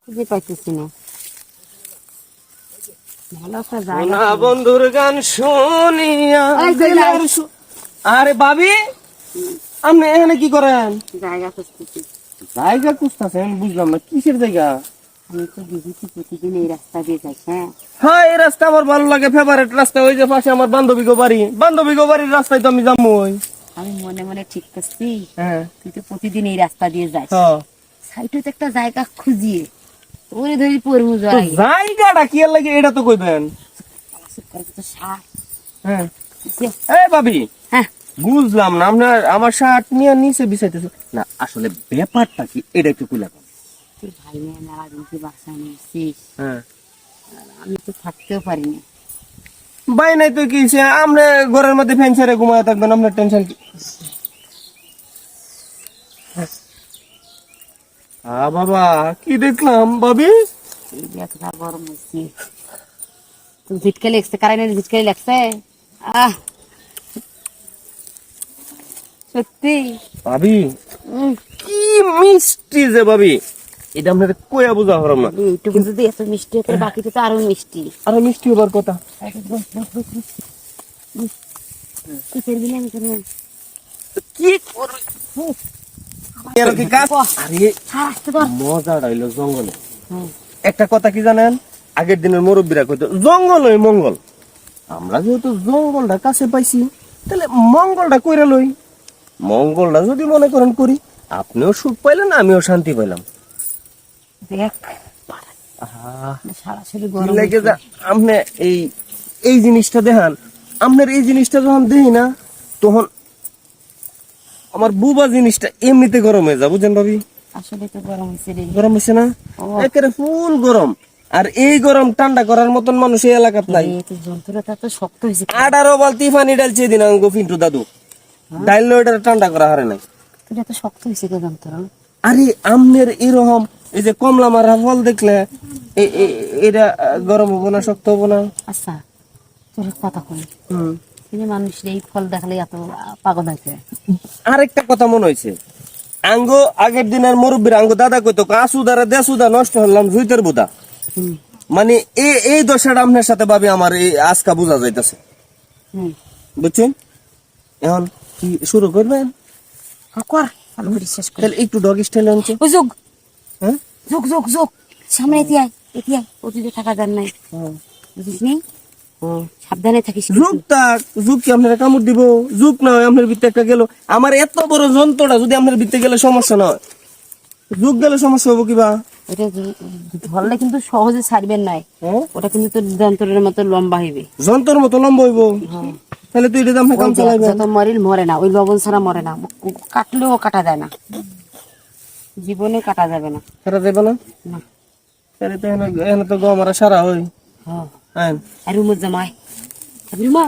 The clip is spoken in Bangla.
খুঁজে পাইতেছি না। ভালো একটা জায়গা বন্ধুর গান শুনিয়া আরে ভাবি আপনি এখানে কি করেন? জায়গা খুঁজতেছি। জায়গা খুঁজতেছেন? বুঝলাম না কিসের জায়গা। আমি তো বুঝেছি প্রতিদিন এই রাস্তা দিয়ে যাই। হ্যাঁ হ্যাঁ, এই রাস্তা আমার ভালো লাগে, ফেভারিট রাস্তা। ওই যে পাশে আমার বান্ধবী গো বাড়ির রাস্তায় তো আমি যাবোই। আমি মনে মনে ঠিক করছি হ্যাঁ তুই তো প্রতিদিন এই রাস্তা দিয়ে যাস, হ্যাঁ। সাইডে তো একটা জায়গা খুঁজিয়ে ওরে ধরি পড়বো তো জায়গাটা কি আর লাগে এটা তো কইবেন। সার। হ্যাঁ এই ভাবি, হ্যাঁ বুঝলাম না আপনার আমার শার্ট নিয়ে নিচে বিছাইতেছে না, আসলে ব্যাপারটা কি এটা একটু খুলে বল। তুই ভাই মেয়ে মেলা দিনকে বাসা নিয়েছিস, হ্যাঁ আমি তো থাকতেও পারিনি। ভাই নাই তো কি হইছে, আপনি ঘরের মধ্যে ফ্যান ছেড়ে ঘুমায় থাকবেন, আপনার টেনশন কি? বাবা কি দেখলাম ভাবি? এই যে এতটা গরম হয়েছে, তুই ঝিটকে লেগছে, কারেন্টের ঝিটকে লাগছে। আহ সত্যি ভাবি উম, কি মিষ্টি যে ভাবি, এটা আপনার কইয়া বোঝা হরম না। এইটুকু যদি এত মিষ্টি হতো বাকিটা তো আরো মিষ্টি। আরো মিষ্টি হবার কথা। তুই ফেরবি না আমি ফেরবো না। কি করবে এর কি কাজ? আরে ছাড় আসতে পার। মজাটা হইলো জঙ্গলে। হ্যাঁ একটা কথা কি জানেন, আগের দিনের মুরব্বীরা কইতো জঙ্গল হই মঙ্গল। আমরা যেহেতু জঙ্গলটা কাছে পাইছি, তাহলে মঙ্গলটা কইরা লই। মঙ্গলটা যদি মনে করেন করি, আপনিও সুখ পাইলেন, আমিও শান্তি পাইলাম। দেখ আহা, সরাসরি কি গরম লাগে হয়েছে। যে আপনি এই এই জিনিসটা দেখান, আপনার এই জিনিসটা যখন দেখি না, তখন আমার বুবা জিনিসটা এমনিতে গরম হয়ে যায়, বুঝেন ভাবি? আসলে তো গরম হয়েছে রে। গরম হয়েছে না? ও। একেবারে ফুল গরম। আর এই গরম ঠান্ডা করার মতন মানুষ এই এলাকাত নাই। এই তো যন্ত্রটা তো শক্ত হয়েছে। 18 বালতি পানি ডালছে দিন আঙ্গো পিন্টু দাদু, ডাইল ওটা ঠান্ডা করা হারে নাই। এটা তো শক্ত হয়েছে কে যন্ত্র। আরে আমনের এরকম এই যে কমলা মারা ফল দেখলে এটা গরম হবো না, শক্ত হবো না? আচ্ছা তোর কথা কই, হুম। কিন্তু মানুষ এই ফল দেখলে এত পাগল হয়েছে। আরেকটা কথা মনে হয়েছে, আঙ্গো আগের দিনের মুরব্বীর আঙ্গো দাদা কইতো কাসুদারে দেসুদা নষ্ট হলাম জুইতের বুদা। হুম মানে এই দশাটা আপনার সাথে ভাবি আমার এই আজকা বোঝা যাইতেছে, হুম বুঝছেন? এখন কি শুরু করবেন? কর ভালো করে শেষ কর। তাহলে একটু ডগ স্টাইল আনছে। ওই যোগ হ্যাঁ যোগ যোগ যোগ সামনে এটি আয় এটি আয়, অতীতে থাকা যান নাই বুঝিস নি, সাবধানে থাকিস কিন্তু। যুগ তাক যুগ কি আপনার কামড় দিব? যুগ না হয় আপনার ভিতরে একটা গেল, আমার এত বড় যন্ত্রটা যদি আপনার ভিতরে গেলে সমস্যা নয়, যুগ গেলে সমস্যা হবো কিবা? এটা ধরলে কিন্তু সহজে ছাড়বেন নাই, হ্যাঁ ওটা কিন্তু তোর যন্ত্রের মতো লম্বা হইবে। যন্ত্রের মতো লম্বা হইব, তাহলে তুই এটা আপনার কাম ওই দেখ, চালাইবেন। যত মরিল মরে না, ওই লবণ ছাড়া মরে না, কাটলেও কাটা যায় না, জীবনে কাটা যাবে না। সারা যাবে না? না তাহলে তো এখানে তো গো আমার সারা হই। হ্যাঁ হ্যাঁ আর রুমত জামাই রুমা